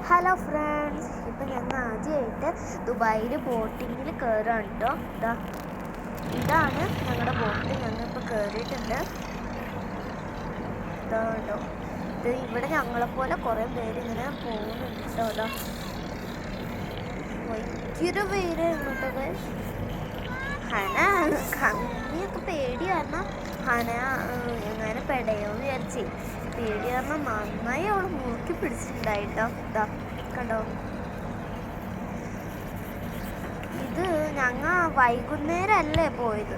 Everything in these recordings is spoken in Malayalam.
ഹലോ ഫ്രണ്ട്സ്, ഇപ്പം ഞങ്ങൾ ആദ്യമായിട്ട് ദുബായിൽ ബോട്ടിങ്ങിൽ കയറാണ് കേട്ടോ. ഇതാണ് ഞങ്ങളുടെ ബോട്ട്. ഞങ്ങളിപ്പോൾ കയറിയിട്ടുണ്ട്. കേട്ടോ, ഇത് ഇവിടെ ഞങ്ങളെപ്പോലെ കുറേ പേര് ഇങ്ങനെ പോകുന്നുണ്ട് കേട്ടോ. ഭയങ്കര പേരായിരുന്നു കേട്ടോ. കണ്ണിയൊക്കെ പേടി കാരണം ഹന എങ്ങനെ പെടയോന്ന് വിചാരിച്ചേ. പേടി കാരണം നന്നായി അവൾ മുറുക്കി പിടിച്ചിട്ടുണ്ടായിട്ടോ. കണ്ടോ, ഇത് ഞങ്ങൾ വൈകുന്നേരമല്ലേ പോയത്,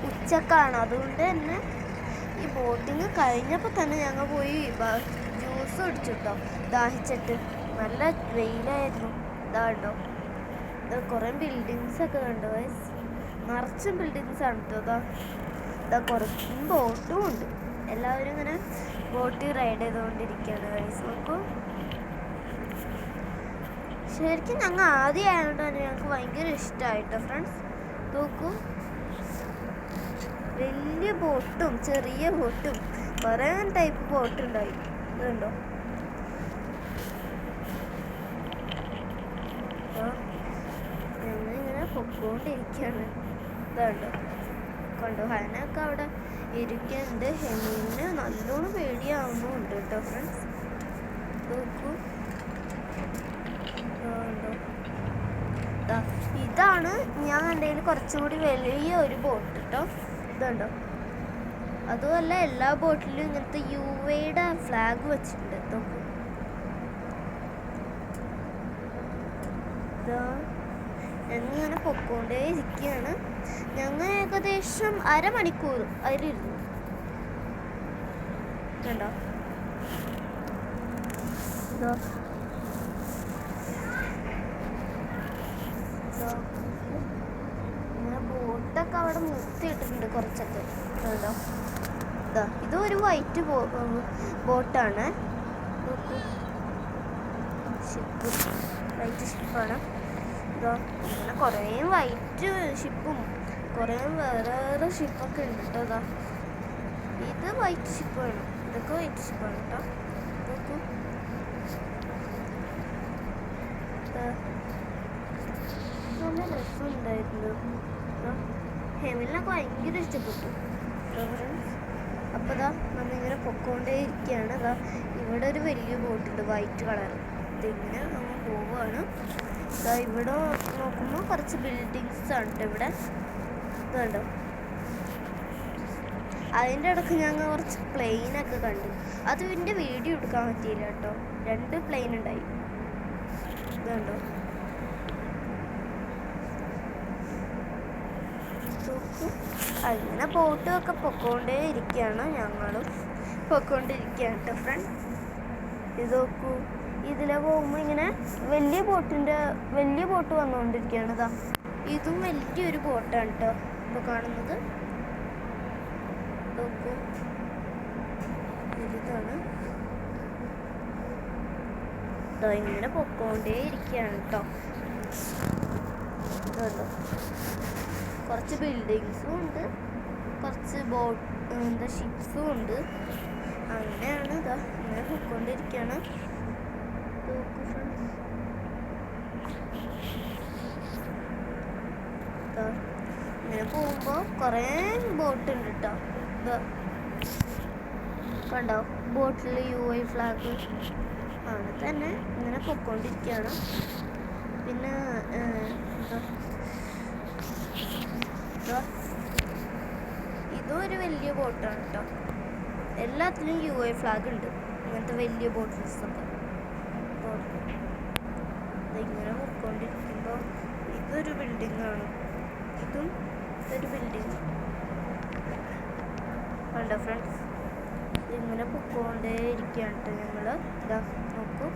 ഉച്ചക്കാണ്. അതുകൊണ്ട് തന്നെ ഈ ബോട്ടിങ് കഴിഞ്ഞപ്പോൾ തന്നെ ഞങ്ങൾ പോയി ജ്യൂസ് കുടിച്ചിട്ടോ, ദാഹിച്ചിട്ട്. നല്ല വെയിലായിരുന്നു. ഇതാട്ടോ, ഇത് കുറേ ബിൽഡിങ്സൊക്കെ കണ്ടോ, നിറച്ചും ബിൽഡിങ്സാണ് കേട്ടോ. കുറച്ചും ബോട്ടും ഉണ്ട്. എല്ലാവരും ഇങ്ങനെ ബോട്ടിൽ റൈഡ് ചെയ്തുകൊണ്ടിരിക്കുകയാണ് ഗൈസ്. നോക്കൂ, ശരിക്കും ഞങ്ങൾ ആദ്യമായതുകൊണ്ട് തന്നെ ഞങ്ങൾക്ക് ഭയങ്കര ഇഷ്ടമായിട്ടോ ഫ്രണ്ട്സ്. നോക്കൂ, വലിയ ബോട്ടും ചെറിയ ബോട്ടും കുറേ ടൈപ്പ് ബോട്ടുണ്ടായി. ഇതുണ്ടോ, ഞങ്ങളിങ്ങനെ പൊക്കോണ്ടിരിക്കുകയാണ്. ഇതുണ്ടോ, കണ്ടോ, ഹനൊക്കെ അവിടെ ഇരിക്കുന്നുണ്ട്. ഹെമീന് നല്ലോണം പേടിയാവുന്നുണ്ട് കേട്ടോ ഫ്രണ്ട്സ്. നോക്കൂ, ഇതാണ് ഞാൻ കണ്ടതിൽ കുറച്ചുകൂടി വലിയ ഒരു ബോട്ട് കേട്ടോ. ഇതുണ്ടോ, അതുമല്ല എല്ലാ ബോട്ടിലും ഇങ്ങനത്തെ UAE ഫ്ലാഗ് വെച്ചിട്ടുണ്ട്. നോക്കൂ, ഞങ്ങളിങ്ങനെ പൊക്കോണ്ടേ ഇരിക്കുകയാണ്. ഞങ്ങൾ ഏകദേശം അരമണിക്കൂർ അതിലിരുന്നു. കണ്ടോ, ഇങ്ങനെ ബോട്ടൊക്കെ അവിടെ നിർത്തിയിട്ടിട്ടുണ്ട് കുറച്ചൊക്കെ. കണ്ടോ, ഇതും ഒരു വൈറ്റ് ബോട്ടാണ്. നോക്കൂ, ഷിപ്പ്, വൈറ്റ് ഷിപ്പാണ്. ഇങ്ങനെ കുറേ വൈറ്റ് ഷിപ്പും കുറേ വേറെ ഷിപ്പൊക്കെ ഉണ്ട് കേട്ടോ. ഇത് വൈറ്റ് ഷിപ്പാണ്, ഇതൊക്കെ വൈറ്റ് ഷിപ്പാണ് കേട്ടോ. നോക്കൂ, നല്ല രസമുണ്ടായിരുന്നു. ഹെമിലിനൊക്കെ ഭയങ്കര ഇഷ്ടപ്പെട്ടു. അപ്പോൾ നമ്മളിങ്ങനെ പൊക്കോണ്ടേ ഇരിക്കുകയാണ്. ഇവിടെ ഒരു വലിയ ബോട്ടുണ്ട് വൈറ്റ് കളർ. ഇതിങ്ങനെ നമ്മൾ പോവുകയാണ്. ഇവിടെ നോക്കുമ്പോൾ കുറച്ച് ബിൽഡിങ്സ് ആണ് കേട്ടോ ഇവിടെ. ഇതുണ്ടോ, അതിൻ്റെ ഇടയ്ക്ക് ഞങ്ങൾ കുറച്ച് പ്ലെയിനൊക്കെ കണ്ടു. അത് ഇതിൻ്റെ വീഡിയോ എടുക്കാൻ പറ്റിയില്ല കേട്ടോ. 2 പ്ലെയിൻ ഉണ്ടായി. ഇതുണ്ടോ, അങ്ങനെ ബോട്ടൊക്കെ പൊക്കോണ്ടേ ഇരിക്കുകയാണ്. ഞങ്ങളും പൊക്കോണ്ടിരിക്കുകയാണ് കേട്ടോ ഫ്രണ്ട്. ഇത് നോക്കൂ, ഇതിലെ പോകുമ്പോൾ ഇങ്ങനെ വലിയ ബോട്ട് വന്നുകൊണ്ടിരിക്കുകയാണ്. ഇതും വലിയൊരു ബോട്ടാണ് കേട്ടോ ഇപ്പോൾ കാണുന്നത്. നോക്കൂ, ഇതാണ്. ഇങ്ങനെ പൊക്കോണ്ടേ ഇരിക്കുകയാണ് കേട്ടോ. ഇതുണ്ടോ, കുറച്ച് ബിൽഡിങ്സും ഉണ്ട്, കുറച്ച് ഷിപ്സും ഉണ്ട്. അങ്ങനെയാണ് ഇങ്ങനെ പൊക്കോണ്ടിരിക്കുകയാണ്. ഇങ്ങനെ പോകുമ്പോൾ കുറേ ബോട്ട് ഉണ്ട് കേട്ടോ. കണ്ടോ, ബോട്ടിൽ UAE ഫ്ലാഗ് അങ്ങനെ തന്നെ ഇങ്ങനെ പൊക്കോണ്ടിരിക്കുകയാണ്. പിന്നെ ഇതും ഒരു വലിയ ബോട്ടാണ് കേട്ടോ. എല്ലാത്തിലും UAE ഫ്ലാഗ് ഉണ്ട്, ഇങ്ങനത്തെ വലിയ ബോട്ടിൽസൊക്കെ. ഇങ്ങനെ പൊക്കോണ്ടിരിക്കുമ്പോൾ ഇതൊരു ബിൽഡിങ്ങാണ്, ഇതും ഒരു ബിൽഡിങ്. കണ്ടോ ഫ്രണ്ട്സ്, ഇങ്ങനെ പൊക്കോണ്ടേ ഇരിക്കുകയാണ് കേട്ടോ ഞങ്ങൾ. നോക്കൂ,